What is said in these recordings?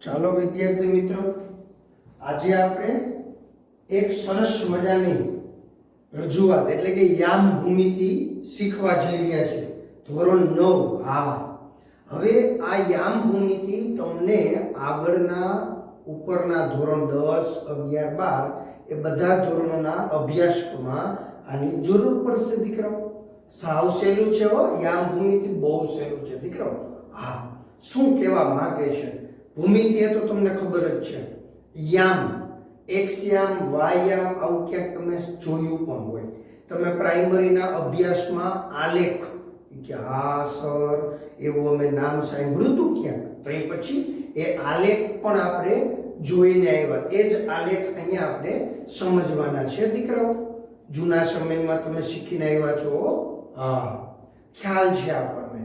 ચાલો વિદ્યાર્થી મિત્રો, આજે આપણે એક સરસ મજાની રજૂઆત એટલે કે યામ ભૂમિતિ શીખવા જઈ રહ્યા છીએ. ધોરણ 9. હા, હવે આ યામ ભૂમિતિ તમને આગળના ઉપરના ધોરણ 10, 11, 12 એ બધા ધોરણોના અભ્યાસક્રમમાં આની જરૂર પડશે દીકરાઓ. સાવ સહેલું છે હો, યામ ભૂમિતિ બહુ સહેલું છે દીકરાઓ. હા, શું કહેવા માંગે છે? ભૂમિતિ એ તો તમને ખબર જ છે. યામ, એક્સ યામ, વાય યામ, આવું ક્યાંક તમે જોયું પણ હોય. તમે પ્રાઇમરીના અભ્યાસમાં આલેખ કે હા સર એવું અમે નામ સાંભળ્યું હતું ક્યાંક, તો એ પછી એ આલેખ પણ આપણે જોઈને આવ્યા. એ જ આલેખ અહીંયા આપણે સમજવાના છે દીકરાઓ. જૂના સમયમાં તમે શીખીને આવ્યા છો. હા, ખ્યાલ છે આપણને.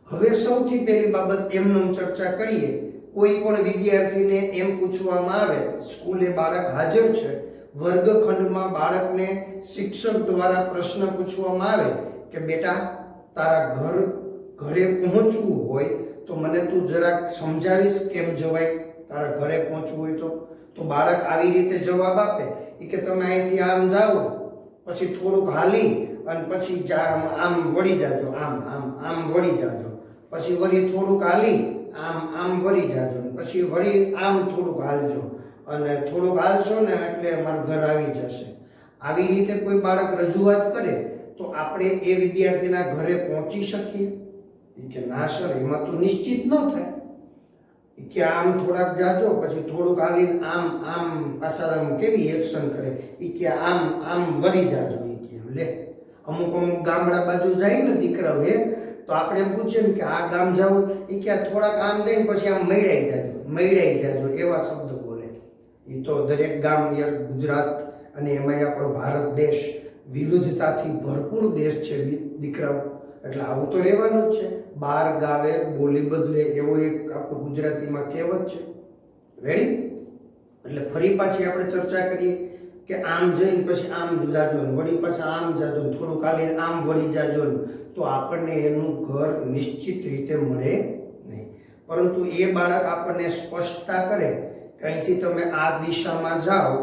હવે સૌથી પહેલી બાબત એમનો ચર્ચા કરીએ. કોઈ પણ વિદ્યાર્થીને એમ પૂછવામાં આવે, સ્કૂલે બાળક હાજર છે, વર્ગખંડમાં બાળકને શિક્ષક દ્વારા પ્રશ્ન પૂછવામાં આવે કે બેટા તારા ઘરે પહોંચવું હોય તો મને તું જરાક સમજાવીશ કેમ જવાય? તારા ઘરે પહોંચવું હોય તો બાળક આવી રીતે જવાબ આપે કે તમે અહીંથી આમ જાઓ, પછી થોડુંક હાલી અને પછી આમ વળી જાજો, આમ વળી જાજો, પછી વળી થોડુંક હાલી આમ વળી જાજો, પછી વળી આમ થોડુંક હાલજો, અને થોડુંક હાલશો ને એટલે અમારું ઘર આવી જશે. આવી રીતે કોઈ બાળક રજૂઆત કરે તો આપણે એ વિદ્યાર્થીના ઘરે પહોંચી શકીએ? કે ના સર, એમાં તો નિશ્ચિત ન થાય. કે આમ થોડાક જાજો, પછી થોડુંક હાલીને આમ પાછા આમ કેવી એક્શન કરે કે આમ વળી જાજો. કે લે, અમુક ગામડા બાજુ જાય ને દીકરાઓ તો આપણે પૂછીએ ને કે આ ગામ જાવ, એ કે થોડાક આમ દઈને પછી આમ મૈડાઈ જાજો એવા શબ્દ બોલે. એ તો દરેક ગામ યાર, ગુજરાત અને એમાંય આપણો ભારત દેશ વિવિધતાથી ભરપૂર દેશ છે દીકરાઓ, એટલે આવું તો રહેવાનું જ છે. બાર ગાવે બોલી બદલે એવો એક આપણું ગુજરાતીમાં કહેવત છે. રેડી? એટલે ફરી પાછી આપણે ચર્ચા કરીએ કે આમ જઈને પછી આમ જાજો, વળી પાછા આમ જાજો, થોડુંક હાલીને આમ વળી જાજો, તો આપણને એનું ઘર નિશ્ચિત રીતે મળે નહીં. પરંતુ એ બાળક આપણને સ્પષ્ટતા કરે કે અહીંથી તમે આ દિશામાં જાઓ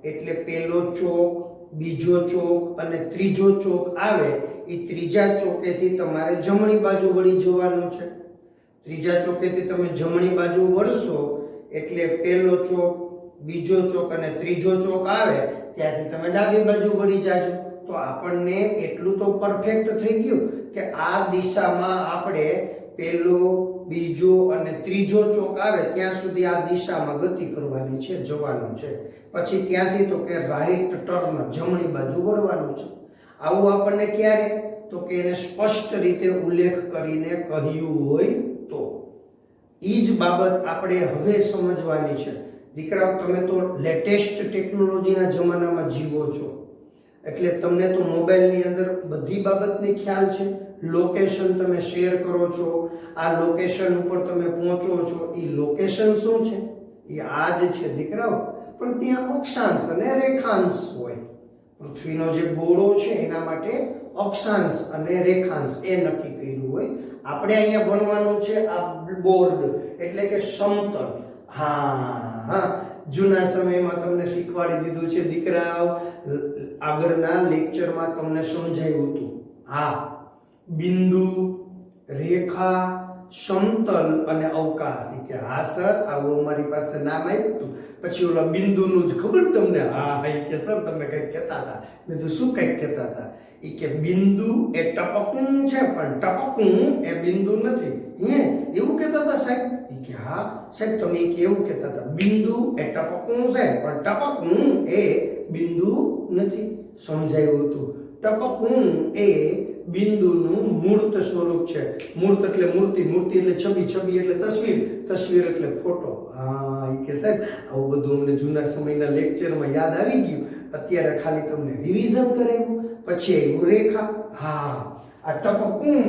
એટલે પહેલો ચોક, બીજો ચોક અને ત્રીજો ચોક આવે. એ ત્રીજા ચોકેથી તમારે જમણી બાજુ વળી જવાનું છે. ત્રીજા ચોકેથી તમે જમણી બાજુ વળશો એટલે પહેલો ચોક, બીજો ચોક અને ત્રીજો ચોક આવે, ત્યાંથી તમે ડાબી બાજુ વળી જાજો. તો આપણને એટલું તો પરફેક્ટ થઈ ગયું કે આ દિશામાં આપણે પહેલો, બીજો અને ત્રીજો ચોક આવે ત્યાં સુધી આ દિશામાં ગતિ કરવાની છે, જવાનું છે. પછી ત્યાંથી તો કે રાઈટ ટર્ન, જમણી બાજુ વળવાનું છે. આવું આપણને ક્યારે? તો કે એને સ્પષ્ટ રીતે ઉલ્લેખ કરીને કહ્યું હોય તો. એ જ બાબત આપણે હવે સમજવાની છે દીકરાઓ. તમે તો લેટેસ્ટ ટેકનોલોજીના જમાનામાં જીવો છો, એટલે તમને તો મોબાઈલની અંદર બધી બાબતની ખ્યાલ છે. લોકેશન તમે શેર કરો છો, આ લોકેશન ઉપર તમે પહોંચો છો. એ લોકેશન શું છે? એ આ જ છે દીકરાઓ. પણ ત્યાં અક્ષાંશ અને રેખાંશ હોય. પૃથ્વીનો જે ગોળો છે એના માટે અક્ષાંશ અને રેખાંશ એ નક્કી કર્યું હોય. આપણે અહીંયા ભણવાનું છે આ બોર્ડ એટલે કે સમતલ. હા, જૂના સમયમાં તમને શીખવાડી દીધું છે દીકરાઓ. આગળના લેક્ચરમાં તમને સમજાવ્યું હતું. હા, બિંદુ, રેખા, સમતલ અને અવકાશ. કે હા સર, આવું અમારી પાસે નામ આવ્યું હતું. પછી ઓલા બિંદુનું જ ખબર તમને? હા, કે સર તમે કંઈક કહેતા હતા. મેં તો શું કંઈક કહેતા હતા? એ કે બિંદુ એ ટપકું છે, પણ ટપકું એ બિંદુ નથી. એવું કહેતા હતા સાહેબ? કે હા સાહેબ, તમે એવું કહેતા હતા બિંદુ એ ટપકું છે, પણ ટપકું એ બિંદુ નથી. સમજાયું હતું. ટપકું એ બિંદુનું મૂર્ત સ્વરૂપ છે. મૂર્ત એટલે મૂર્તિ, મૂર્તિ એટલે છબી, છબી એટલે તસવીર, તસવીર એટલે ફોટો. હા, એ કે સાહેબ આવું બધું અમને જૂના સમયના લેક્ચરમાં યાદ આવી ગયું. અત્યારે ખાલી તમને રિવિઝન કરાવ્યું. પછી આવ્યું રેખા. હા, આ ટપકું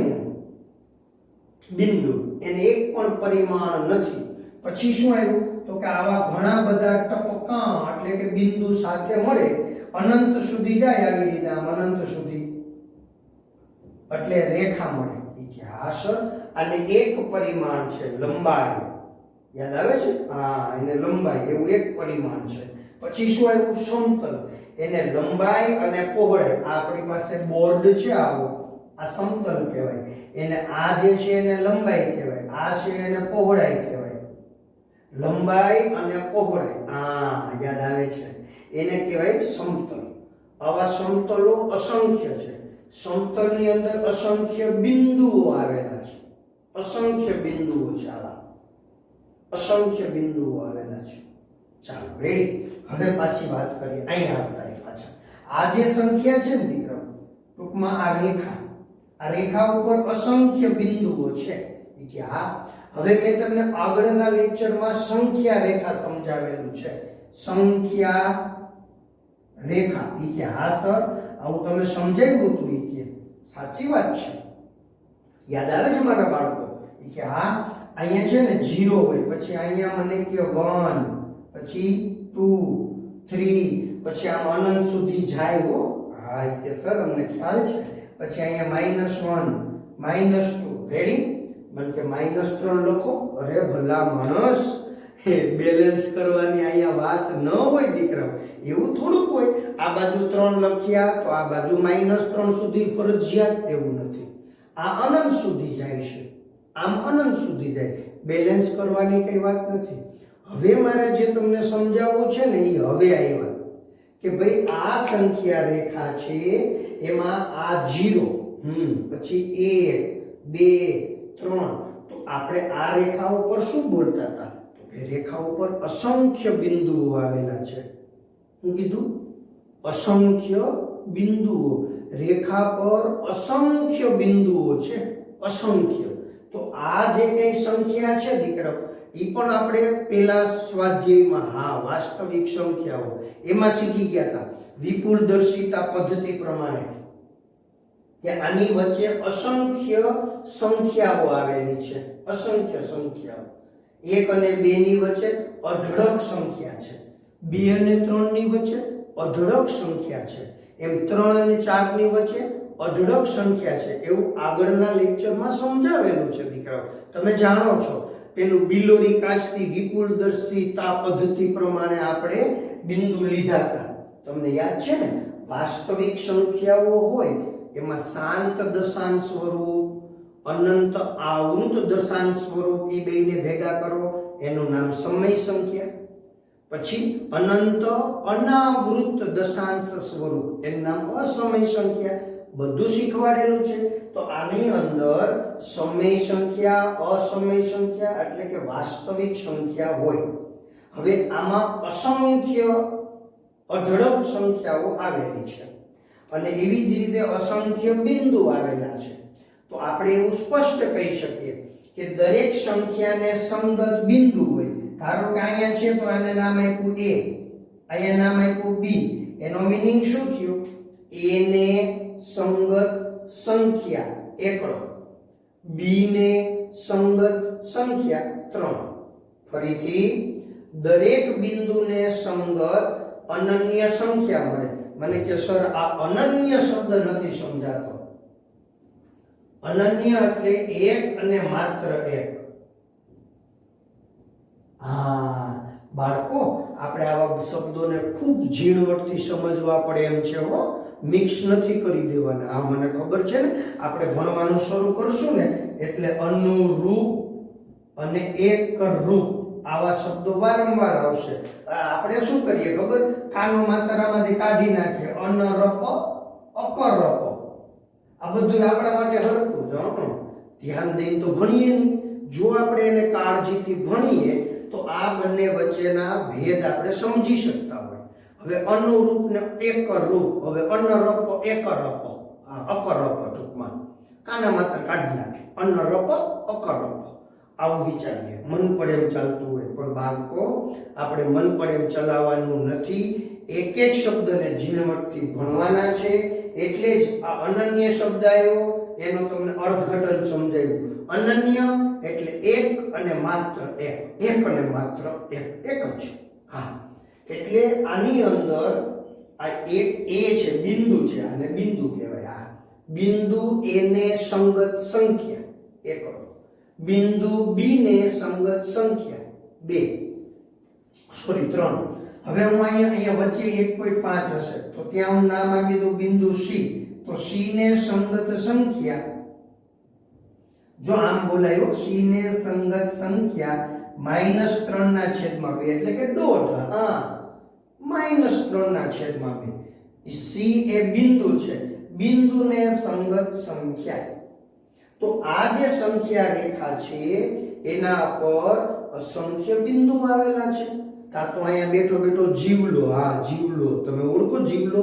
બિંદુ, એને એક પણ પરિમાણ નથી. પછી શું આવ્યું? તો કે આવા ઘણા બધા ટપકા એટલે કે બિંદુ સાથે મળે અનંત સુધી જાય. આવી રીતે આમ અનંત સુધી એટલે રેખા મળે. કે હા સર, અને એક પરિમાણ છે લંબાઈ. યાદ આવે છે? હા, એને લંબાઈ એવું એક પરિમાણ છે. પછી શું આવ્યું? સમતલ. એને લંબાઈ અને પહોળાઈ. આ આપણી પાસે બોર્ડ છે આવો, આ સમતલ કહેવાય. એને આ જે છે એને લંબાઈ કહેવાય, આ છે એને પહોળાઈ કહેવાય. લંબાઈ અને પહોળાઈ, હા યાદ આવે છે, એને કહેવાય સમતલ. આવા સમતલો અસંખ્ય છે. સમતલની અંદર અસંખ્ય બિંદુઓ આવેલા છે. અસંખ્ય બિંદુઓ છે, આવા અસંખ્ય બિંદુઓ આવેલા છે. ચાલો રેડી. હવે પાછી વાત કરીએ, અહીંયા આવતા પાછા. આ જે સંખ્યા છે ને દીકરા, ટૂંકમાં આ રેખા ઉપર અસંખ્ય બિંદુઓ છે. કે હા, હવે મેં તમને આગળના લેક્ચરમાં સંખ્યા રેખા સમજાવેલું છે. સંખ્યા રેખા ઈ કે હા સર આવું તમે સમજાવ્યું હતું. ઈ કે સાચી વાત છે, યાદ આવે છે મારા બાળકો? ઈ કે હા, અહીંયા છે ને 0 હોય, પછી અહીંયા મને કે 1, પછી 2, 3, પછી આમ અનંત સુધી જાય હો. હા ઈ કે સર અમને ખ્યાલ છે. પછી અહીંયા -1, -2. રેડી? મને કે -3 લખો. અરે ભલા માણસ, બેલેન્સ કરવાની અહીંયા વાત ન હોય દીકરા, એવું થોડુંક હોય. આ બાજુ 3 લખ્યા તો આ બાજુ -3 સુધી ફરજિયાત એવું નથી. આ અનંત સુધી જાય છે, આમ અનંત સુધી જાય. બેલેન્સ કરવાની કઈ વાત નથી. હવે મારે જે તમને સમજાવવું છે ને એ હવે આવ્યા કે ભાઈ આ સંખ્યા રેખા છે, એમાં આ 0, પછી 1, 2, 3. તો આપણે આ રેખા ઉપર શું બોલતા હતા? કે રેખા ઉપર અસંખ્ય બિંદુઓ આવેલા છે. શું કીધું? અસંખ્ય બિંદુઓ. રેખા પર અસંખ્ય બિંદુઓ છે, અસંખ્ય. તો આ જે કઈ સંખ્યા છે દીકરા, એ પણ આપણે પેલા સ્વાધ્યાયમાં, હા વાસ્તવિક સંખ્યાઓ, એમાં શીખી ગયા હતા વિપુલદર્શિતા પદ્ધતિ પ્રમાણે, કે આની વચ્ચે અસંખ્ય સંખ્યાઓ આવેલી છે. અસંખ્ય સંખ્યાઓ. 1 અને 2 ની વચ્ચે અઢળક સંખ્યા છે. 2 અને 3 ની વચ્ચે અઢળક સંખ્યા છે. એમ 3 અને 4 ની વચ્ચે અઢળક સંખ્યા છે. એવું આગળના લેક્ચરમાં સમજાવેલું છે દીકરાઓ. તમે જાણો છો, પેલું બિલોરી કાચથી વિપુલદર્શિતા પદ્ધતિ પ્રમાણે આપણે બિંદુ લીધા હતા. તમને યાદ છે ને? વાસ્તવિક સંખ્યાઓ હોય એમાં શાંત દશાંશ સ્વરૂપ, અનંત આવૃત દશાંશ સ્વરૂપ, એ બેને ભેગા કરો એનું નામ સમય સંખ્યા. પછી અનંત અનાવૃત દશાંશ સ્વરૂપ એનું નામ અસમય સંખ્યા. બધું શીખવાડેલું છે. તો આની અંદર સમય સંખ્યા, અસમય સંખ્યા એટલે કે વાસ્તવિક સંખ્યા હોય. હવે આમાં અસંખ્ય અઢળક સંખ્યાઓ આવેલી છે અને એવી જ રીતે અસંખ્ય બિંદુ આવેલા છે. તો આપણે એવું સ્પષ્ટ કહી શકીએ કે દરેક સંખ્યાને સંગત બિંદુ હોય. ધારો કે અહીંયા છે તો આને નામ આપ્યું A, અહીંયા નામ આપ્યું B. એનો મીનિંગ શું થયું? A ને સંગત સંખ્યા એકડો, B ને સંગત સંખ્યા 3. ફરીથી દરેક બિંદુને સંગત અનન્ય સંખ્યા મળે. મને કે સર આ અનન્ય શબ્દ નથી સમજાતો. અનન્ય એટલે એક અને માત્ર એક. હા બાળકો, આપણે આવા શબ્દોને ખૂબ ઝીણવટથી સમજવા પડે એમ છે હો. મિક્સ નથી કરી દેવાના. આ મને ખબર છે ને, આપણે ભણવાનું શરૂ કરશું ને એટલે અનુરૂપ અને એકરૂપ આવા શબ્દો વારંવાર આવશે. આપણે શું કરીએ ખબર? કાનો માત્રામાંથી કાઢી નાખીએ. અનરપ, અપરપ. આ બધું આપણા માટે હરખું જ. ધ્યાન દઈને તો ભણીએ નહીં. જો આપણે એને કાળજીથી ભણીએ તો આ બંને વચ્ચેના ભેદ આપણે સમજી શકતા હોય. હવે અનુરૂપ ને એકરૂપ. હવે અનરપ, એકરપ, અકરપ. ટૂંકમાં કાના માત્ર કાઢી નાખે. અનરપ, અકરપ. આવું વિચારીએ. મન પડે એમ ચાલતું હોય. પણ બાળકો, આપણે મન પડે એમ ચલાવવાનું નથી. એક એક શબ્દને ઝીણવટથી ભણવાના છે. એટલે જ આ અનન્ય શબ્દ આવ્યો, એનો તમને અર્થઘટન સમજાયું. અનન્ય એટલે એક અને માત્ર એક. એક અને માત્ર એક. એક જ. હા, એટલે આની અંદર આ એક એ છે, બિંદુ છે. આને બિંદુ કહેવાય. આ બિંદુ એ ને સંગત સંખ્યા એકડો, બિંદુ બી ને સંગત સંખ્યા 2 સોરી 3. હવે હું અહીંયા વચ્ચે 1.5 હશે તો ત્યાં હું નામ આપી દઉં બિંદુ સી. તો સી ને સંગત સંખ્યા, જો આમ બોલાયો, સી ને સંગત સંખ્યા -3 ના છેદમાં 2 એટલે કે દોઢ. હા, -3 ના છેદમાં 2. સી એ બિંદુ છે, બિંદુને સંગત સંખ્યા. તો આ જે સંખ્યા રેખા છે એના પર અસંખ્ય બિંદુ આવેલા છે. તા તો અહીંયા બેઠો બેઠો જીવલો, હા જીવલો, તમે ઓળખો જીવલો?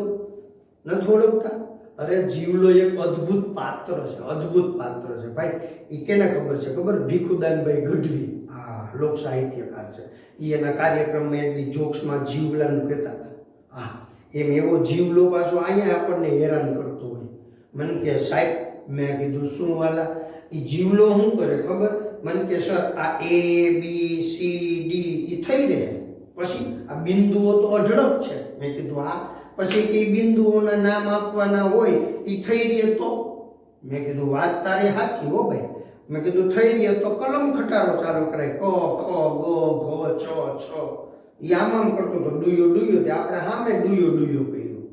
નથી ઓળખતા? અરે જીવલો એક અદ્ભુત પાત્ર છે, અદ્ભુત પાત્ર છે ભાઈ. એ કેને ખબર છે? ખબર? ભીખુદાનભાઈ ગઢવી, હા લોક સાહિત્યકાર છે. એ એના કાર્યક્રમમાં એક દી જોક્સમાં જીવલાનું કહેતા હતા. હા, એમ એવો જીવલો પાછો અહીંયા આપણને હેરાન કરતો હોય. મને કે સાહેબ, મેં કીધું શું વાલા? એ જીવલો શું કરે ખબર? મને કે સર આ A B C D એ થઈ રહે, પછી આ બિંદુઓ તો અઢળક છે. મેં કીધું હા, પછી કે બિંદુઓના નામ આપવાના હોય એ થઈ રહે તો? મેં કીધું વાત તારી સાચી હો ભાઈ. મેં કીધું થઈ રહે તો કલમ ખટારો ચાલુ કરાય, ક ખ ગ ઘ ચ છ. એ આમ કરતો તો ડુયો ડુયો, તે આપણે સામે ડુયો ડુયો કર્યું.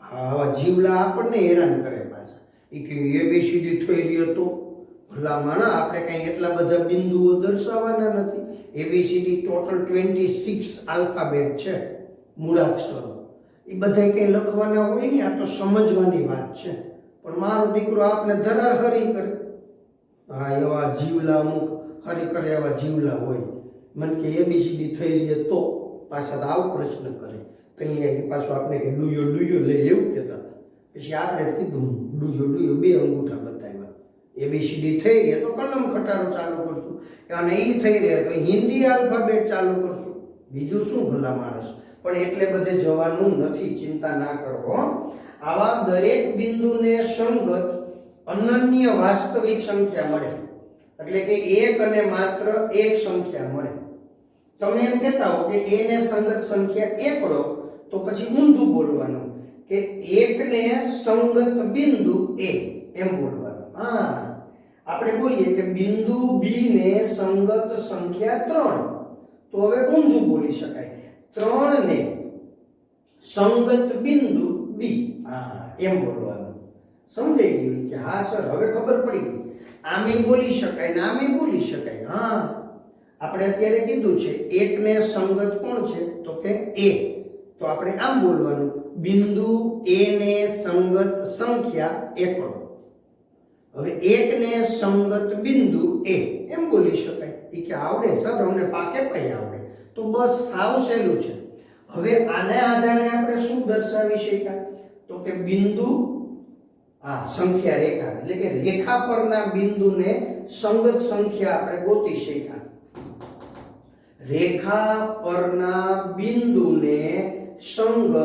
હા, આવા જીવલા આપણને હેરાન કરે પાછા. એ કે ABCD થઈ રહ્યો તો ભલામણ આપણે કઈ એટલા બધા બિંદુઓ દર્શાવવાના નથી. ABCD ટોટલ 26 આલ્ફાબેટ છે, મૂળાક્ષરો. એ બધા કઈ લખવાના હોય ને, આ તો સમજવાની વાત છે. પણ મારો દીકરો આપને ધરાર હરી કરે. હા, એવા જીવલા અમુક હરી કરે એવા જીવલા હોય. મને કે ABCD થઈ રહી તો પાછા આવો પ્રશ્ન કરે. કઈ પાછું આપણે કે ડુયો ડુયો લે એવું કહેતા હતા. પછી આપણે કીધું ડુયો ડુયો 2 અંગૂઠા બતાવ્યા. ABCD થઈ રહી તો કલમ ખટારો ચાલુ કરશું, અને એ થઈ રહ્યા તો હિન્દી આલ્ફાબેટ ચાલુ કરશું. બીજું શું ભલા માણસ? પણ એટલે બધે જવાનું નથી, ચિંતા ના કરો. આવા દરેક બિંદુને સંગત અનન્ય વાસ્તવિક સંખ્યા મળે, એટલે કે એક અને માત્ર એક સંખ્યા મળે. તમે એમ કહેતા હો કે a ને સંગત સંખ્યા એકડો, તો પછી ઊંધું બોલવાનું કે એકને સંગત બિંદુ a એમ બોલવાનું. હા, આપણે બોલીએ કે બિંદુ b ને સંગત સંખ્યા 3, તો હવે ઊંધું બોલી શકાય, 3 ને સંગત બિંદુ b. હા, એમ બોલવાનું. સમજાઈ ગયું કે હા સર, હવે ખબર પડી ગઈ. આમે બોલી શકાય ને આમે બોલી શકાય. હા, આપણે અત્યારે કીધું છે એકને સંગત કોણ છે? તો કે a. તો આપણે આમ બોલવાનું, બિંદુ a ને સંગત સંખ્યા એકડો. હવે એકને સંગત બિંદુ a એમ બોલી શકાય. એ કે આવડે સર, અમને પાકે પાઈ આવડે. તો બસ સાવ સહેલું છે. હવે આને આધારે આપણે શું દર્શાવી શક્યા? તો કે બિંદુ સંખ્યા રેખા, એટલે કે રેખા પરના બિંદુને સંગત સંખ્યા આપણે ગોતી શક્યા. રેખા પરના બિંદુને સંગત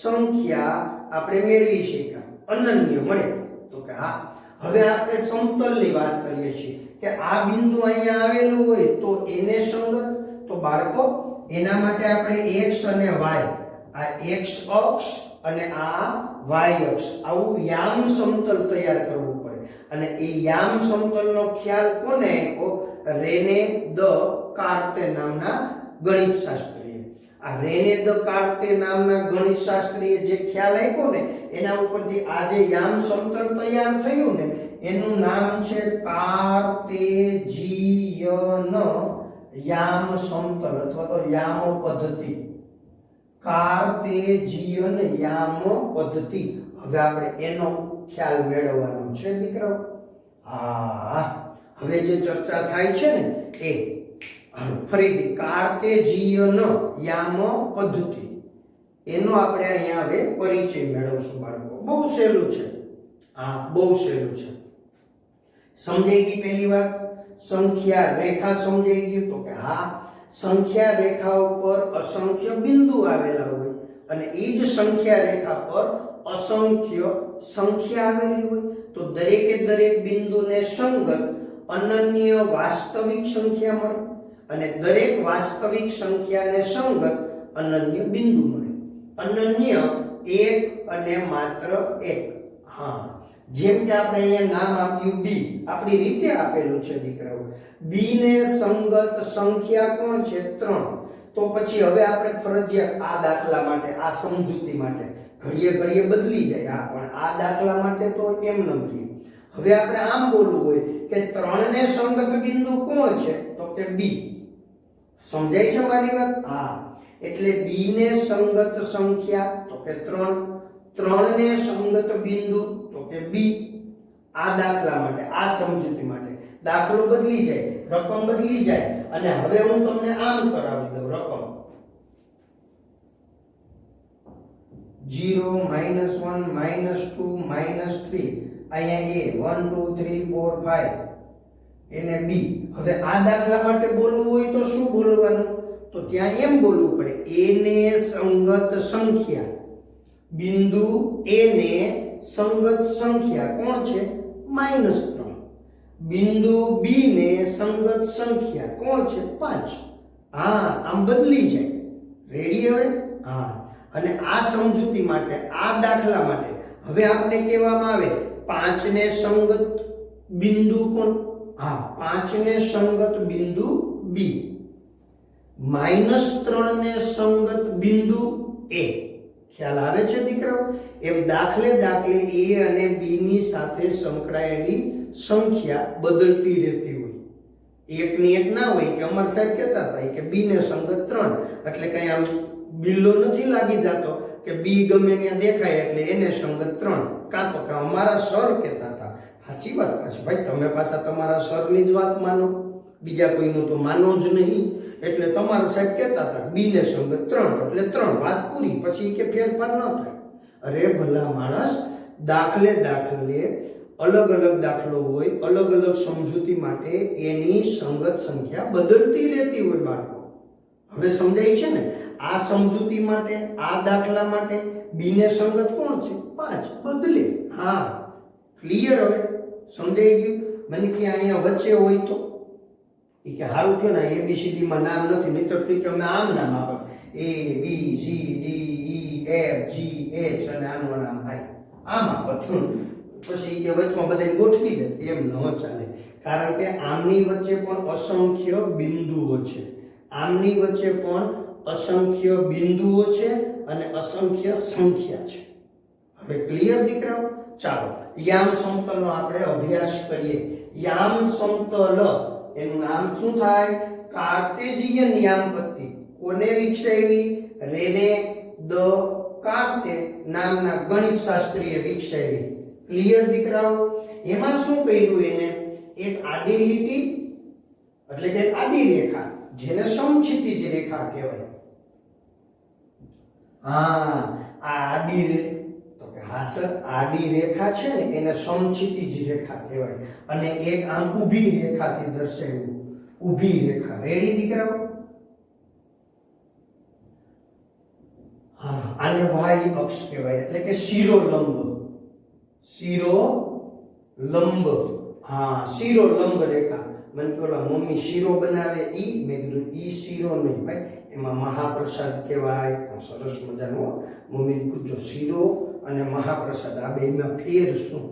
સંખ્યા આપણે મેળવી શક્યા, અનન્ય મળે. તો કે હા, હવે આપણે સમતલની વાત કરીએ છીએ કે આ બિંદુ અહીંયા આવેલું હોય તો એને સંગત. તો બાળકો, એના માટે આપણે x અને y, આ x અક્ષ અને આ y અક્ષ, આવું યામ સમતલ તૈયાર કરવું પડે. અને એ યામ સમતલનો ખ્યાલ કોને આપ્યો? રેને દ કાર્તે નામના ગણિત શાસ્ત્રીએ. આ રેને દ કાર્તે નામના ગણિત શાસ્ત્રીએ જે ખ્યાલ આપ્યો ને, એના ઉપરથી આ જે યામ સમતલ તૈયાર થયું ને, એનું નામ છે કાર્તેજીયન યામ સમતલ અથવા તો યામ પદ્ધતિ. કાર્તેજીયન યામ પદ્ધતિ. હવે આપણે એનો ખ્યાલ મેળવવાનો છે દીકરાઓ. હા, હવે જે ચર્ચા થાય છે ને એ ફરીથી કાર્તેજીયન યામ પદ્ધતિ, એનો આપણે અહીંયા હવે પરિચય મેળવશું બાળકો. બહુ સહેલું છે. હા, બહુ સહેલું છે. સમજાઈ ગઈ પહેલી વાત? સંખ્યા રેખા સમજાઈ ગયું? તો કે હા, સંખ્યા રેખા ઉપર અસંખ્ય બિંદુ આવેલા હોય અને એ જ સંખ્યા રેખા પર અસંખ્ય સંખ્યા આવેલી હોય, તો દરેકે દરેક બિંદુને સંગત અનન્ય વાસ્તવિક સંખ્યા મળે અને દરેક વાસ્તવિક સંખ્યાને સંગત અનન્ય બિંદુ મળે. અનન્ય એક અને માત્ર એક. હા, જેમ કે આપણે અહીંયા નામ આપ્યું બી, આપણી રીતે આપેલું છે દીકરાઓ. બી ને સંગત સંખ્યા કોણ છે? 3. તો પછી હવે આપણે ફરજિયાત આ દાખલા માટે, આ સમજૂતી માટે ઘડીએ ઘડીએ બદલી જાય. આ પણ આ દાખલા માટે તો એમ ન રહે. હવે આપણે આમ બોલવું હોય કે 3 ને સંગત બિંદુ કોણ છે? તો કે બી. સમજાય છે મારી વાત? હા. એટલે બી ને સંગત સંખ્યા તો કે 3, 3 ને સંગત બિંદુ તો કે બી. આ દાખલા માટે, આ સમજૂતી માટે દાખલો બદલી જાય, રકમ બદલી જાય. અને હવે હું તમને આમ કરાવી દઉં રકમ 0 -1 -2 -3 અહીંયા a 1 2 3 4 5 એને બી. હવે આ દાખલા માટે બોલવું હોય તો શું બોલવાનું? તો ત્યાં એમ બોલવું પડે a ને સંગત સંખ્યા, બિંદુ a ને સંગત સંખ્યા કોણ છે? -3. બિંદુ b ને સંગત સંખ્યા કોણ છે? 5. હા, આમ બદલી જાય. રેડી હવે? હા. અને આ સમજૂતી માટે, આ દાખલા માટે હવે આપણે કહેવામાં આવે 5 ને સંગત બિંદુ કોણ? હા, 5 ને સંગત બિંદુ b, -3 ને સંગત બિંદુ a. ખ્યાલ આવે છે દીકરાઓ? એમ દાખલે દાખલે a અને b ની સાથે સંકળાયેલી સંખ્યા બદલતી રહેતી હોય. એકની એક ના હોય કે અમર સાહેબ કહેતા હતા કે b ને સંગત 3 એટલે કઈ આમ બિલ્લો નથી લાગી જતો કે b ગમે ત્યાં દેખાય એટલે એને સંગત 3. કાં તો કે અમારા સર કહેતા હતા. સાચી વાત પાછી ભાઈ, તમે પાછા તમારા સરની જ વાત માનો, બીજા કોઈનું તો માનો જ નહીં. એટલે તમારા સાહેબ કહેતા હતા b ને સંગત 3 એટલે 3, વાત પૂરી. પછી કે ફેરફાર ન થાય. અરે ભલા માણસ, દાખલે દાખલે અલગ અલગ દાખલો હોય, અલગ અલગ સમજૂતી માટે એની સંગત સંખ્યા બદલતી રહેતી હોય બાળકો. હવે સમજાય છે ને? આ સમજૂતી માટે, આ દાખલા માટે બી ને સંગત કોણ છે? 5. બદલે. હા, ક્લિયર? હવે સમજાઈ ગયું? મને કે અહીંયા વચ્ચે હોય તો એ કે સારું થયું ને, ABCD માં નામ નથી, નહીં તો ઠીક અમે આમ નામ આપો ABCDEFGH અને આનું નામ આય આમ આપો. પછી કે વચમાં બધાને ગોઠવી દે. એમ ન ચાલે. કારણ કે આમની વચ્ચે પણ અસંખ્ય બિંદુઓ છે, આમની વચ્ચે પણ અસંખ્ય બિંદુઓ છે અને અસંખ્ય સંખ્યા છે. હવે ક્લિયર દીકરાઓ? ચાલો યામ સમતલનો આપણે અભ્યાસ કરીએ. યામ સમતલ એનું નામ શું થાય? કાર્ટેશિયન યામ પદ્ધતિ. કોને વિકસાવી? રેને દ કાર્તે નામના ગણિત શાસ્ત્રીએ વિકસાવી. ક્લિયર દીકરાઓ? એમાં શું કર્યું એને? એક આડી લીટી એટલે કે આડી રેખા, જેને સમક્ષિતિજ રેખા કહેવાય. હા, આ આડી તો કે હાસર આડી રેખા છે ને એને સમક્ષિતિજ રેખા કહેવાય. અને એક આમ ઊભી રેખાથી દર્શાવ્યું, ઊભી રેખા. રેડી દીકરાઓ? હા, આને વાય અક્ષ કહેવાય એટલે કે શિરોલંબ. શિરોલંબ. હા, શિરોલંબ રેખા. મને પેલા મમ્મી શીરો બનાવે ઈ, મેં કીધું ઈ શીરો નહીં ભાઈ, એમાં મહાપ્રસાદ કહેવાય. સરસ મજાનો મમ્મી પૂછજો, શીરો અને મહાપ્રસાદ આ બેમાં ફેર શું?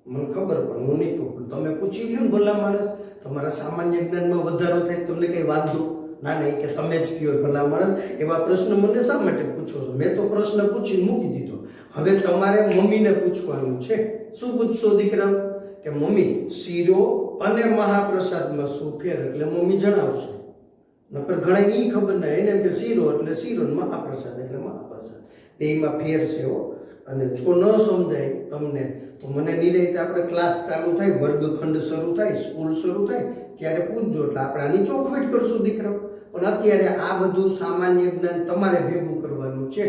મને ખબર પણ હું નહીં કહું, તમે પૂછી લ્યો ને ભલા માણસ. તમારા સામાન્ય જ્ઞાનમાં વધારો થાય તમને કઈ વાંધો ના નહીં કે તમે જ કહો ભલા માણસ. એવા પ્રશ્ન મને શા માટે પૂછો છો? મેં તો પ્રશ્ન પૂછી મૂકી દીધો. હવે તમારે મમ્મીને પૂછવાનું છે. શું પૂછશો દીકરા? કે મમ્મી શીરો અને મહાપ્રસાદમાં શું ફેર? એટલે મમ્મી જણાવશે. નકર ઘણા ઈ ખબર ના, એને એમ કે શીરો એટલે શીરો ને મહાપ્રસાદ એટલે મહાપ્રસાદ. બેમાં ફેર છે હો. અને જો ન સમજાય તમને તો મને નિરાંતે આપણે ક્લાસ ચાલુ થાય, વર્ગખંડ શરૂ થાય, સ્કૂલ શરૂ થાય ત્યારે પૂછજો, એટલે આપણે આની ચોખવટ કરશું દીકરાઓ. પણ અત્યારે આ બધું સામાન્ય જ્ઞાન તમારે ભેગું કરવાનું છે.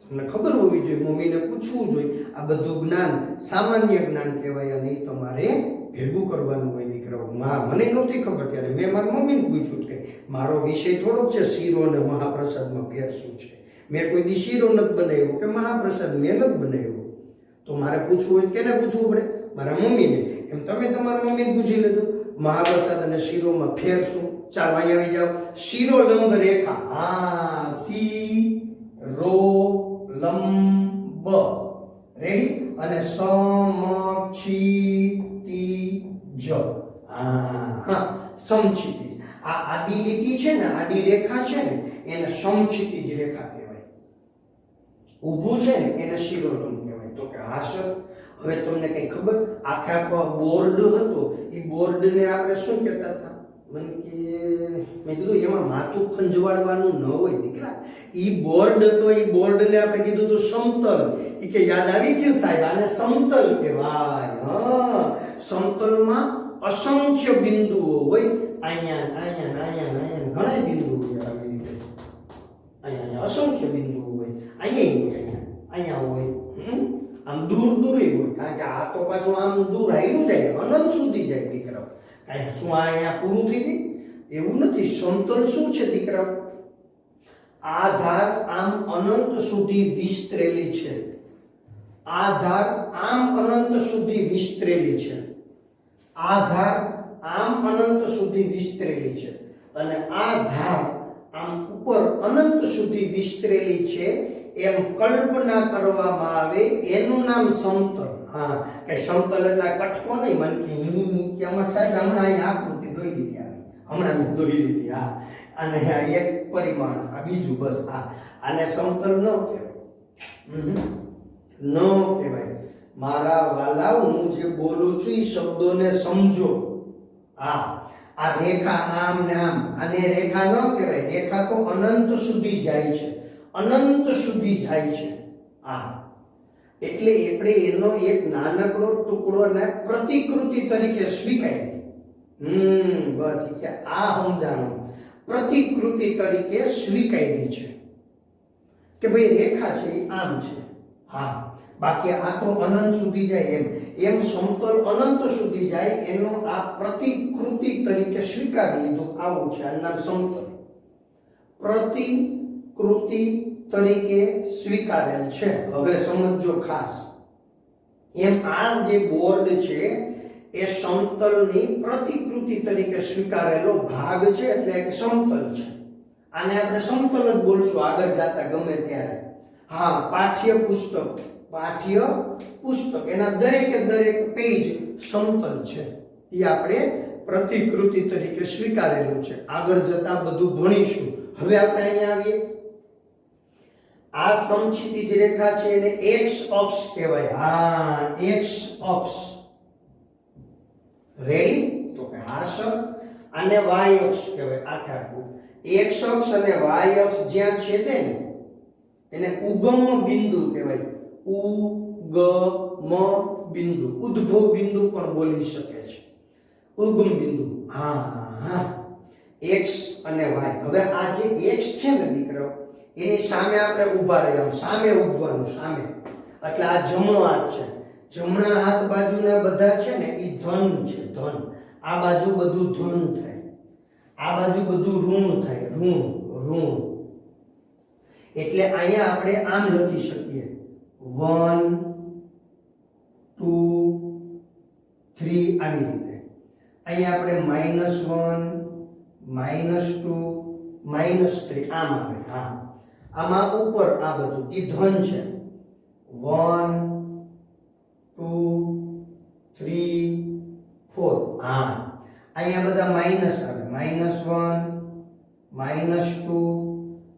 તમને ખબર હોવી જોઈએ, મમ્મીને પૂછવું જોઈએ. આ બધું જ્ઞાન સામાન્ય જ્ઞાન કહેવાય અને એ તમારે ભેગું કરવાનું હોય દીકરાઓ. મને નહોતી ખબર ત્યારે મેં મારી મમ્મીને પૂછ્યું કે મારો વિષય થોડોક છે શીરો અને મહાપ્રસાદમાં ફેર શું છે. મેં કોઈ દી શીરો નથી બનાવ્યો કે મહાપ્રસાદ મેં નથી બનાવ્યો. તો મારે પૂછવું હોય કેને પૂછવું પડે? મારા મમ્મીને. એમ તમે તમારા મમ્મીને પૂછી લેજો મહાપ્રસાદ અને શીરોમાં ફેર શું. ચાલો અહીંયા આવી જાઓ. શિરોલંબ રેખા. હા, શિરોલંબ. રેડી? અને સમક્ષિતિજ. હા, સમક્ષિતિજ. આ આડી લીટી છે ને, આડી રેખા છે ને, એને સમક્ષિતિજ રેખા કહેવાય. ઊભું છે ને એને શિરોરંભ કહેવાય. તો કે હા સર, હવે તમને કઈ ખબર? આખો બોર્ડ હતો, એ બોર્ડને આપણે શું કહેતા હતા? મને કે મેં કીધું એમાં માથું ખંજવાળવાનું ન હોય દીકરા. ઈ બોર્ડ હતો, એ બોર્ડને આપણે કીધું હતું સમતલ. એ કે યાદ આવી ગયું સાહેબ, આને સમતલ કહેવાય. હા, સમતલમાં અસંખ્ય બિંદુઓ હોય. અહીંયા અહીંયા અહીંયા અહીંયા ઘણા બિંદુઓ હોય. આવી રીતે અહીંયા અસંખ્ય બિંદુઓ હોય. અહીંયા અહીંયા હોય. આમ દૂર દૂર હોય, કારણ કે આ તો પાછું આમ દૂર હાલ્યું જાય, અનંત સુધી જાય દીકરાઓ. કાંઈ શું આ અહીંયા પૂરું થઈ ગયું? એવું નથી. સમતલ શું છે દીકરાઓ? આ ધાર આમ અનંત સુધી વિસ્તરેલી છે. આ ધાર આમ અનંત સુધી વિસ્તરેલી છે. આ ધાર આમ અનંત સુધી વિસ્તરેલી છે. અને આ ધાર આમ ઉપર અનંત સુધી વિસ્તરેલી છે એમ કલ્પના કરવામાં આવે, એનું નામ સમતલ. હા, કે સમતલ એટલે કટકો નહીં. મને કે અમાર સાહેબ હમણાં અહીં આકૃતિ દોઈ દીધી આવી, હમણાં મેં દોઈ લીધી. હા, અને એક પરિમાણ, આ બીજું, બસ. આને સમતલ ન કહેવાય. ન કહેવાય. મારા વાલા, હું જે બોલું છું એ શબ્દોને સમજો. હા, આ રેખા આમ ને આમ, આને રેખા ન કહેવાય. રેખા તો અનંત સુધી જાય છે, અનંત સુધી જાય છે. હા, એટલે આપણે એનો એક નાનકડો ટુકડો ને પ્રતિકૃતિ તરીકે સ્વીકારી. બસ કે આ સમજાણું, પ્રતિકૃતિ તરીકે સ્વીકારી છે કે ભાઈ રેખા છે એ આમ છે. હા, બાકી આ તો અનંત સુધી જાય. એમ સમતલ અનંત સુધી જાય, એનો આ પ્રતિકૃતિ તરીકે સ્વીકારી લીધું. આવું છે, આ નામ સમતલ. પ્રતિકૃતિ તરીકે સ્વીકારેલ છે. હવે સમજો ખાસ. એમ આ જે બોર્ડ છે એ સમતલની પ્રતિકૃતિ તરીકે સ્વીકારેલો ભાગ છે, એટલે એક સમતલ છે. આને આપણે સમતલ જ બોલશું આગળ જતા ગમે ત્યારે. હા, પાઠ્ય પુસ્તક એના દરેકે દરેક પેજ સમતલ છે. એ આપણે પ્રતિકૃતિ તરીકે સ્વીકારેલું છે. આગળ જતા બધું ભણીશું. હવે આપણે અહીંયા આવીએ. આ સમક્ષિતિજ રેખા છે એને એક્સ અક્ષ કહેવાય. હા, એક્સ અક્ષ. રેડી? તો કે હા સર. આને વાય અક્ષ કહેવાય. આખું એક્સ અક્ષ અને વાય અક્ષ જ્યાં છેદે ને એને ઉગમ બિંદુ કહેવાય. ઉગમ બિંદુ, ઉદ્ભવ બિંદુ પણ બોલી શકે છે. ઉગમ બિંદુ. હા, એક્સ અને વાય. હવે આ જે એક્સ છે ને દીકરાઓ, એની સામે આપણે ઊભા રહ્યા, સામે ઊભવાનું, સામે. એટલે આ જમણો હાથ છે. જમણા હાથ બાજુના બધા છે ને એ ધન છે, ધન. આ બાજુ બધું ધન થાય, આ બાજુ બધું ઋણ થાય, ઋણ. એટલે અહીંયા આપણે આમ લખી શકીએ 1 2 3 આવી રીતે. અહીંયા આપણે -1 -2 -3 આમ આવે. હા, આમાં ઉપર આ બધું એ ધન છે. 1 2 3 4. હા, અહીંયા બધા માઇનસ આવે. -1 -2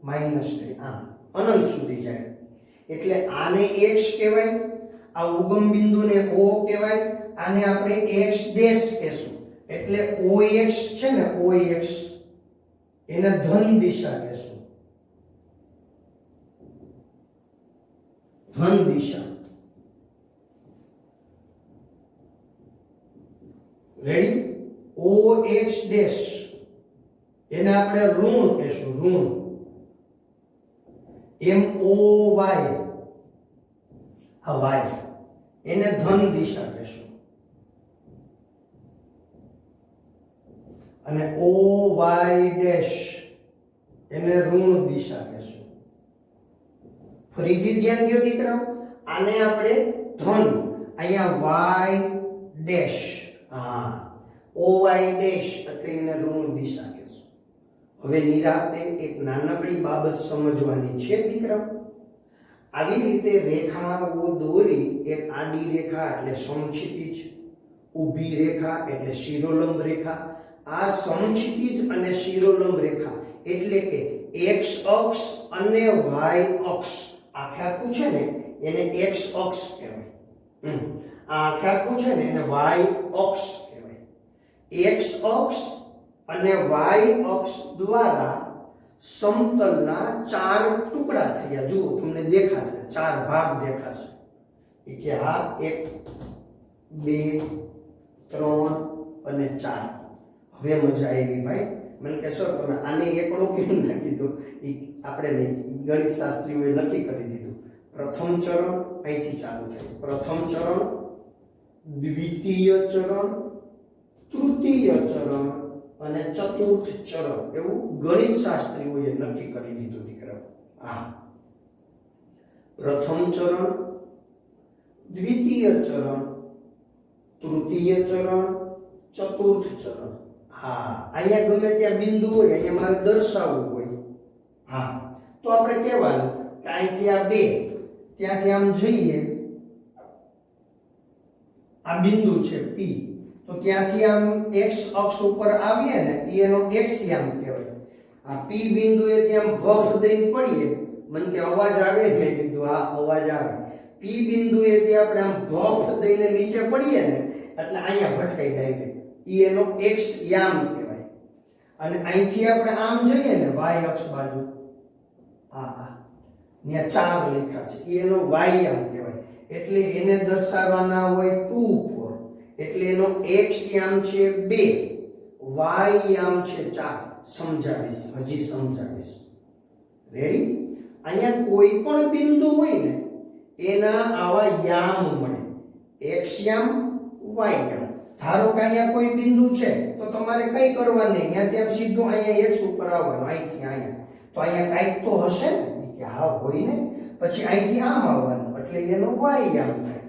-3 આમ અનંત સુધી જાય. એટલે આને x કહેવાય, આ ઉગમ બિંદુને o કહેવાય. આને આપણે x ડેશ કહેશું. એટલે ox છે ને, ox એને ધન દિશા કહેશું. ધન દિશા. રેડી? ox ડેશ એને આપણે ઋણ કહેશું, ઋણ. moy આ y એને ધન દિશા કહેશું. અને oy ડેશ એને ઋણ દિશા કહેશું. ફરીથી ધ્યાન દો દીકરાઓ. આને આપણે ધન, અહીંયા y ડેશ. હા, oy ડેશ એટલે એને ઋણ દિશા કહેશું. હવે નિરાતે એક નાનકડી બાબત સમજવાની છે દીકરાઓ. આવી રીતે રેખાઓ દોરી, એક આડી રેખા એટલે સમક્ષિતિજ, ઊભી રેખા એટલે શિરોલંબ રેખા. આ સમક્ષિતિજ અને શિરોલંબ રેખા એટલે કે એક્સ અક્ષ અને વાય અક્ષ, આખે આખું છે ને એને એક્સ અક્ષ કહેવાય. આ આખે આખું છે ને એને વાય અક્ષ કહેવાય. એક્સ અક્ષ અને વાય અક્ષ દ્વારા સમતલના 4 ટુકડા થયા. જુઓ તમને દેખાશે, 4 ભાગ દેખાશે. કે આ 1 2 3 અને 4. હવે મજા આવી ભાઈ. મને કહેશો તમે આને એકડો કેમ ના કીધું? એ આપણે નહીં, ગણિત શાસ્ત્રીઓએ નક્કી કરી દીધું. પ્રથમ ચરણ અહીંથી ચાલુ થાય. પ્રથમ ચરણ, દ્વિતીય ચરણ, તૃતીય ચરણ અને ચતુર્થ ચરણ, એવું ગણિત શાસ્ત્રીઓએ નક્કી કરી દીધું દીકરા. હા, પ્રથમ ચરણ, દ્વિતીય ચરણ, તૃતીય ચરણ, ચતુર્થ ચરણ. હા, અહીંયા ગમે ત્યાં બિંદુ હોય, અહીંયા મારે દર્શાવવું હોય. હા, તો આપણે કહેવાનું કે અહીંથી આ 2, ત્યાંથી આમ જઈએ, આ બિંદુ છે P, તો ત્યાંથી આમ x અક્ષ ઉપર આવીએ ને એનો x યામ કહેવાય. આ P બિંદુએ ત્યાં ભફ દઈને પડીએ, મને કે અવાજ આવે, મેં કીધું હા અવાજ આવે. P બિંદુએ ત્યાં આપણે આમ ભફ દઈને નીચે પડીએ ને એટલે અહીંયા ભટકાઈ ડાયરેક્ટ, એનો x યામ કહેવાય. અને અહીંથી આપણે આમ જઈએ ને y અક્ષ બાજુ, હા ત્યાં 4 લેખા છે, એનો y યામ કહેવાય. એટલે એને દર્શાવવાના હોય 2 4, એટલે એનો x યામ છે 2, y યામ છે 4. સમજાવીશ, હજી સમજાવીશ. રેડી? અહીંયા કોઈ પણ બિંદુ હોય ને એના આવા યામ મળે, x યામ, y યામ. ધારો કે અહીંયા કોઈ બિંદુ છે તો તમારે કઈ કરવાનું નહીં, ત્યાંથી આમ સીધું અહીંયા x ઉપર આવવાનું, અહીંથી અહીંયા. તો અહીંયા કાંઈક તો હશે ને, કે હા હોય ને. પછી અહીંથી આમ આવવાનું એટલે એનો y યામ થાય.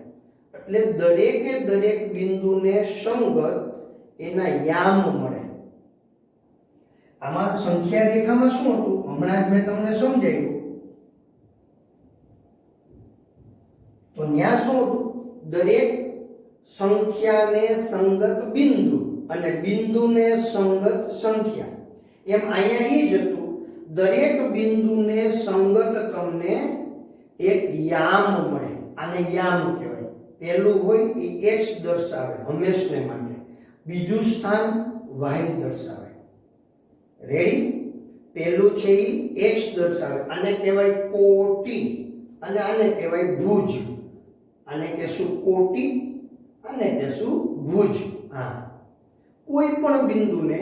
એટલે દરેકે દરેક બિંદુને સંગત એના યામ મળે. આમાં સંખ્યા રેખામાં શું હતું હમણાં જ મેં તમને સમજાવ્યું. તો ત્યાં શું હતું? દરેક સંખ્યાને સંગત બિંદુ અને બિંદુને સંગત સંખ્યા. એમ અહીંયા એ જ હતું, દરેક બિંદુને સંગત તમને એક યામ મળે. આને યામ કહેવાય. પહેલું હોય એ x દર્શાવે હંમેશને માટે, બીજું સ્થાન y દર્શાવે. રેડી? પહેલું છે એ x દર્શાવે, આને કહેવાય કોટી અને આને કહેવાય ભુજ. આને કહેશું કોટી અને કહેશું ભુજ. હા, કોઈ પણ બિંદુને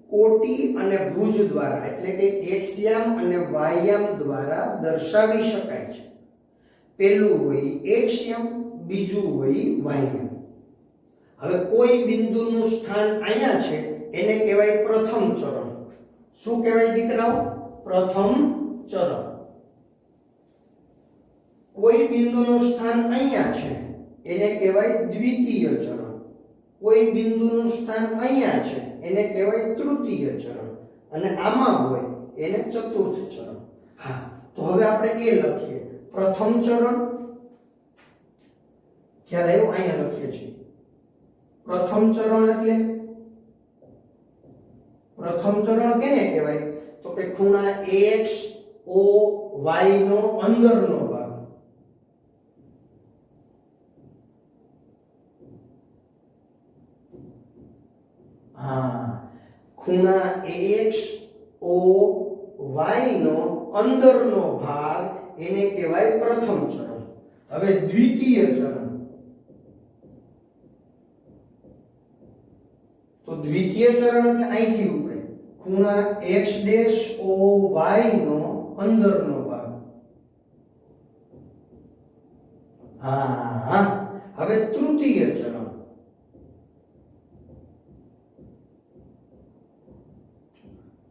કોટી અને ભુજ દ્વારા એટલે કે x યામ અને y યામ દ્વારા દર્શાવી શકાય છે. પહેલું હોય x યામ, બીજું હોય y યામ. હવે કોઈ બિંદુનું સ્થાન અહીંયા છે એને કહેવાય પ્રથમ ચરણ. શું કહેવાય દીકરાઓ? પ્રથમ ચરણ. કોઈ બિંદુનું સ્થાન અહીંયા છે એને કહેવાય દ્વિતીય ચરણ. કોઈ બિંદુનું સ્થાન અહીંયા છે એને કહેવાય તૃતીય ચરણ. અને આમાં હોય એને ચતુર્થ ચરણ. હા, તો હવે આપણે એ લખીએ. પ્રથમ ચરણ, ખ્યાલ આવ્યો? અહીંયા લખીએ છીએ પ્રથમ ચરણ. એટલે પ્રથમ ચરણ કેને કહેવાય? તો કે ખૂણા x o y નો અંદરનો ભાગ. હા, ખૂણા x o y નો અંદરનો ભાગ એને કહેવાય પ્રથમ ચરણ. હવે દ્વિતીય ચરણ. તો દ્વિતીય ચરણ એટલે અહીંથી ઉપરે ખૂણા x ડેશ o y નો અંદરનો ભાગ. હા, હવે તૃતીય ચરણ.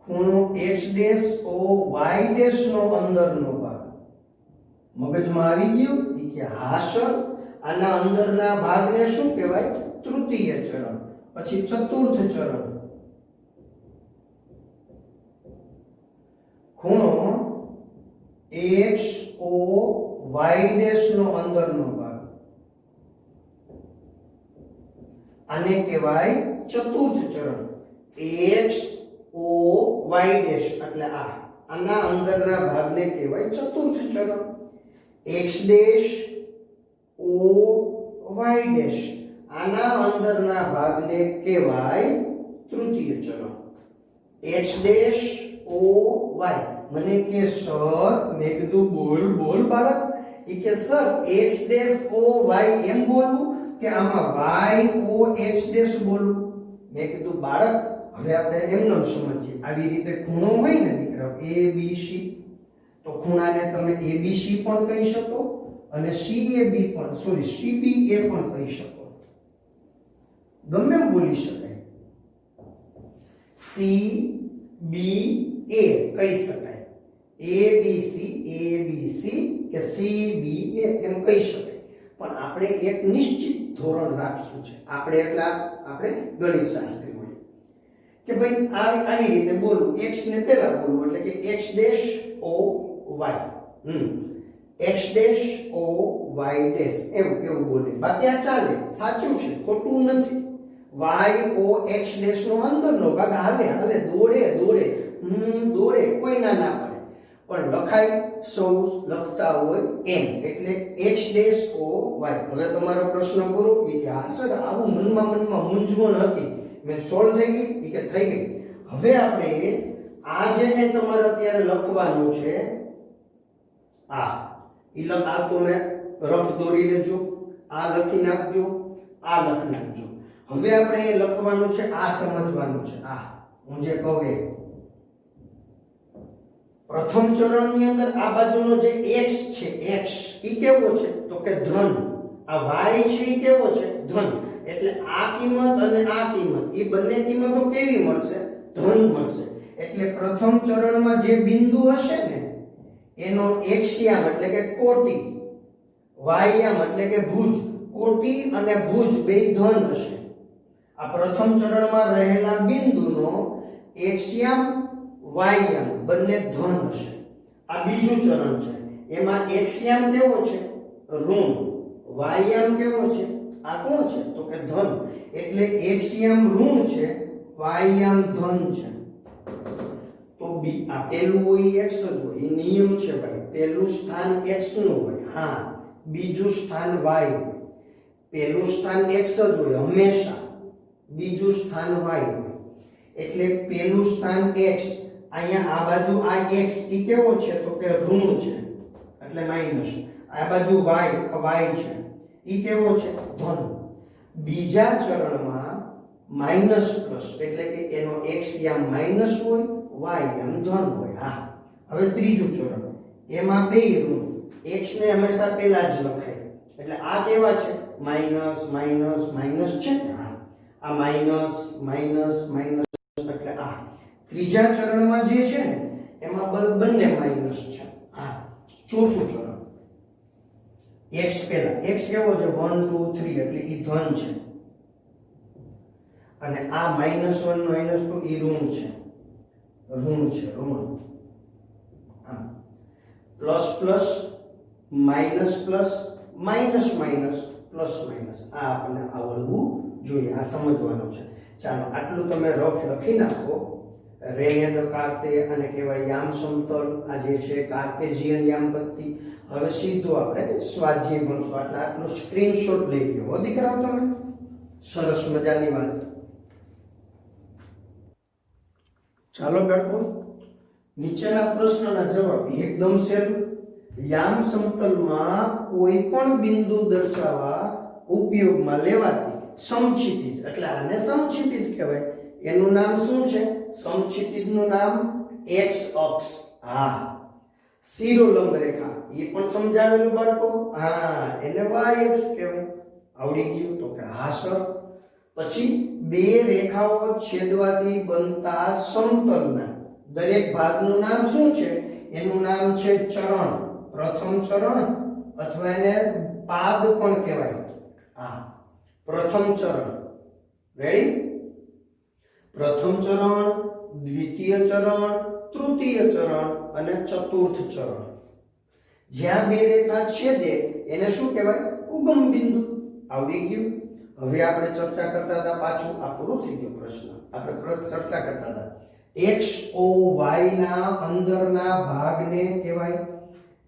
ખૂણો x dash o y dash નો અંદરનો ભાગ. મગજમાં આવી ગયું કે હા સર, આના અંદરના ભાગને શું કહેવાય? તૃતીય ચરણ. પછી ચતુર્થ ચરણ. ખૂણો x o વાય ડેશ નો અંદરનો ભાગ, આને કહેવાય ચતુર્થ ચરણ. x o y ડેશ એટલે આના અંદરના ભાગને કહેવાય ચતુર્થ ચરણ. x dash o y dash આના અંદરના ભાગને કહેવાય તૃતીય ચરણ. x ડેશ o y મને કે સર, મેં કીધું બોલ બોલ બાળક. એ કે sir x dash o y એમ બોલવું કે આમાં y o x ડેશ બોલવું? મેં કીધું બાળક હવે આપણે એમનો સમજીએ. આવી રીતે ખૂણો હોય ને દીકરાઓ a b c, તો ખૂણાને તમે abc પણ કહી શકો અને cab પણ cba પણ કહી શકો. ગમે એમ બોલી શકાય. cba કહી શકાય, abc કે cba એમ કહી શકાય. પણ આપણે એક નિશ્ચિત ધોરણ રાખ્યું છે. આપણે ગણિત શાસ્ત્રી હોય કે ભાઈ આવી રીતે બોલવું. x ને પહેલા બોલવું એટલે કે x dash o y, x dash o y dash એવું બોલે. બાકી આ ચાલે, સાચું છે, ખોટું નથી. y o x ડેશ નો અંદરનો ભાગ હાલે દોડે કોઈ ના પાડે. પણ લખાય સૌ લખતા હોય એમ, એટલે x ડેશ o y. હવે તમારો પ્રશ્ન પૂરો. કે હા સર આવું મનમાં મૂંઝવણ હતી, મેં સોલ્વ થઈ ગઈ? કે થઈ ગઈ. હવે આપણે આ જેને તમારે અત્યારે લખવાનું છે આ તમે રફ દોરી લેજો, આ લખી નાખજો, આ લખી નાખજો. હવે આપણે એ લખવાનું છે, આ સમજવાનું છે. હું જે કહું એ પ્રથમ ચરણની અંદર આ બાજુનો જે x છે, x ઈ કેવો છે? તો કે ધન. આ y છે ઈ કેવો છે? ધન. એટલે આ કિંમત અને આ કિંમત, ઈ બંને કિંમતો કેવી મળશે? ધન મળશે. એટલે પ્રથમ ચરણમાં જે બિંદુ હશે ને એનો xયામ એટલે કે કોટી, yયામ એટલે કે ભુજ. કોટી અને ભુજ બે ધન હશે. આ પ્રથમ ચરણમાં રહેલા બિંદુનો xયામ yયામ બંને ધન હશે. આ બીજું ચરણ છે, એમાં xયામ કેવો છે? ઋણ. yયામ કેવો છે? આ કોણ છે? તો કે ધન. એટલે xયામ ઋણ છે, yયામ ધન છે. તો આ પહેલું હોય x જ હોય, એ નિયમ છે ભાઈ. પહેલું સ્થાન x નું હોય, હા. બીજું સ્થાન y હોય. પહેલું સ્થાન x જ હોય હંમેશા, બીજું સ્થાન y હોય. એટલે પહેલું સ્થાન x, અહીંયા આ બાજુ આ x ઈ કેવો છે? તો કે ઋણ છે, એટલે માઈનસ. આ બાજુ y છે, ઈ કેવો છે? ધન. બીજા ચરણમાં માઈનસ પ્લસ, એટલે કે એનો x યામ માઈનસ હોય, y યામ ધન હોય. હા. હવે ત્રીજું ચરણ, એમાં બે ઋણ. x ને હંમેશા પહેલા જ લખાય. એટલે આ કેવા છે? માઈનસ છે. હા. આ માઈનસ એટલે આ ત્રીજા ચરણમાં જે છે ને એમાં બંને માઈનસ છે. હા. ચોથું ચરણ, x પહેલા. x કેવો છે? 1 2 3 એટલે ઈ ધન છે. અને આ -1 -2 ઈ ઋણ છે. Plus plus minus plus minus minus plus minus. આ આપણને આવડવું જોઈએ, આ સમજવાનું છે. ચાલો આટલું તમે રફ લખી નાખો. રેનેદ કાર્તે અને કહેવાય યામ સમતલ. આ જે છે કાર્ટેશિયન યામ પદ્ધતિ. હવે સીધું આપણે સ્વાધ્યાય ભણશું. એટલે આટલું સ્ક્રીનશોટ લઈ લો હો દીકરાઓ તમે. સરસ મજાની વાત. ચાલો બાળકો, નીચેના પ્રશ્નના જવાબ એકદમ સહેલું. યામ સમતલમાં કોઈ પણ બિંદુ દર્શાવવા ઉપયોગમાં લેવાતી સમક્ષિતિજ, એટલે આને સમક્ષિતિજ કહેવાય. એનું નામ શું છે? સમક્ષિતિજનું નામ x અક્ષ. હા. શિરોલંબ રેખા એ પણ સમજાવેલું બાળકો. હા, એને y અક્ષ કહેવાય. આવડી ગયું? તો કે હા સર. પછી બે રેખાઓ છેદવાથી બનતા સમતલના દરેક ભાગનું નામ શું છે? એનું નામ છે ચરણ. પ્રથમ ચરણ અથવા એને પાદ પણ કહેવાય. હા, પ્રથમ ચરણ. રેડી? પ્રથમ ચરણ, દ્વિતીય ચરણ, તૃતીય ચરણ અને ચતુર્થ ચરણ. જ્યાં બે રેખા છેદે એને શું કહેવાય? ઉગમ બિંદુ. આવડી ગયું. હવે આપણે ચર્ચા કરતા હતા, પાછું આ પૂરો થઈ ગયો પ્રશ્ન. આપણે ચર્ચા કરતા હતા x o y ના અંદરના ભાગને કહેવાય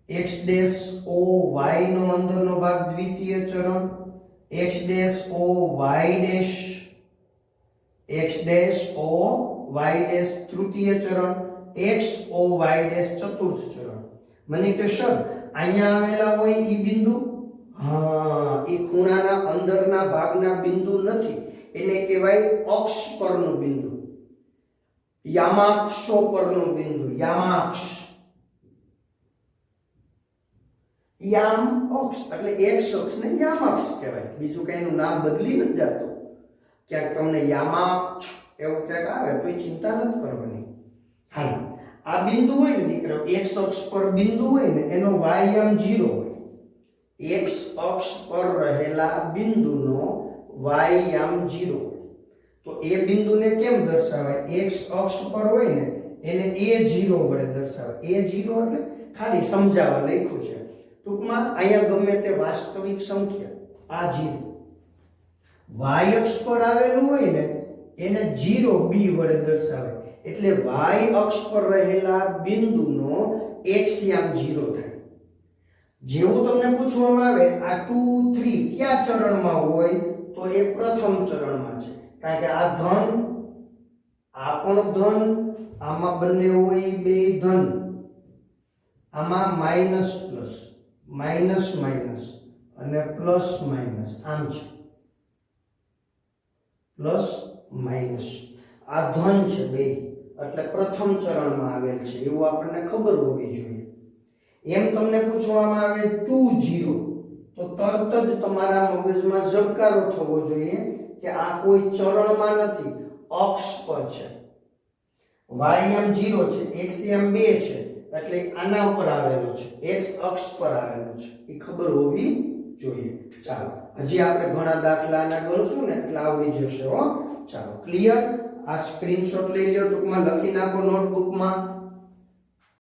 x ડેશ o y નો અંદરનો ભાગ દ્વિતીય ચરણ, x dash o y dash તૃતીય ચરણ, x o y ડેશ ચતુર્થ ચરણ. મને કે સર અહીંયા આવેલા હોય ઈ બિંદુ, હા એ ખૂણાના અંદરના ભાગના બિંદુ નથી, એને કહેવાય અક્ષ પરનું બિંદુ, યામાક્ષો પરનું બિંદુ. યામાક્ષ, યામ અક્ષ એટલે એક્સ અક્ષ ને યામાક્ષ કહેવાય. બીજું કઈ એનું નામ બદલી નથી જતું. ક્યાંક તમને યામાક્ષ એવું ક્યાંક આવે તો એ ચિંતા નથી કરવાની. હાલ આ બિંદુ હોય ને દીકરો, એક્સ અક્ષ પર બિંદુ હોય ને એનો વાય યામ 0 હોય. એક્સ અક્ષ પર રહેલા બિંદુનો વાય યામ 0 હોય. તો એ બિંદુને કેમ દર્શાવાય? એક્સ અક્ષ પર હોય ને એને a0 વડે દર્શાવાય. a0 એટલે ખાલી સમજાવવા લખ્યું છે. ટૂંકમાં અહીંયા ગમે તે વાસ્તવિક સંખ્યા આ 0 વાય અક્ષ પર આવેલું હોય ને એને 0b વડે દર્શાવે. એટલે વાય અક્ષ પર રહેલા બિંદુનો x યામ 0 થાય. જેવું તમને પૂછવામાં આવે આ 2 3 કયા ચરણમાં હોય તો એ પ્રથમ ચરણમાં છે. કારણ કે આ ધન, આ પણ ધન, આમાં બંને હોય બે ધન, આમાં માઇનસ પ્લસ, માઇનસ માઇનસ અને પ્લસ માઇનસ, આમ છે પ્લસ માઇનસ. આ ધન છે બે, એટલે પ્રથમ ચરણમાં આવેલ છે એવું આપણને ખબર હોવી જોઈએ. એમ તમને પૂછવામાં આવે 2 0 તો તરત જ તમારા મગજમાં ઝબકારો થવો જોઈએ કે આ કોઈ ચરણમાં નથી, અક્ષ પર છે. y યામ 0 છે, x યામ 2 છે, એટલે આના ઉપર આવેલો છે, x અક્ષ પર આવેલો છે, એ ખબર હોવી જોઈએ. ચાલો હજી આપણે ઘણા દાખલાના ગણશું ને એટલે આવડી જશે હો. ચાલો ક્લિયર. આ સ્ક્રીનશોટ લઈ લો, ટૂંકમાં લખી નાખો નોટબુકમાં.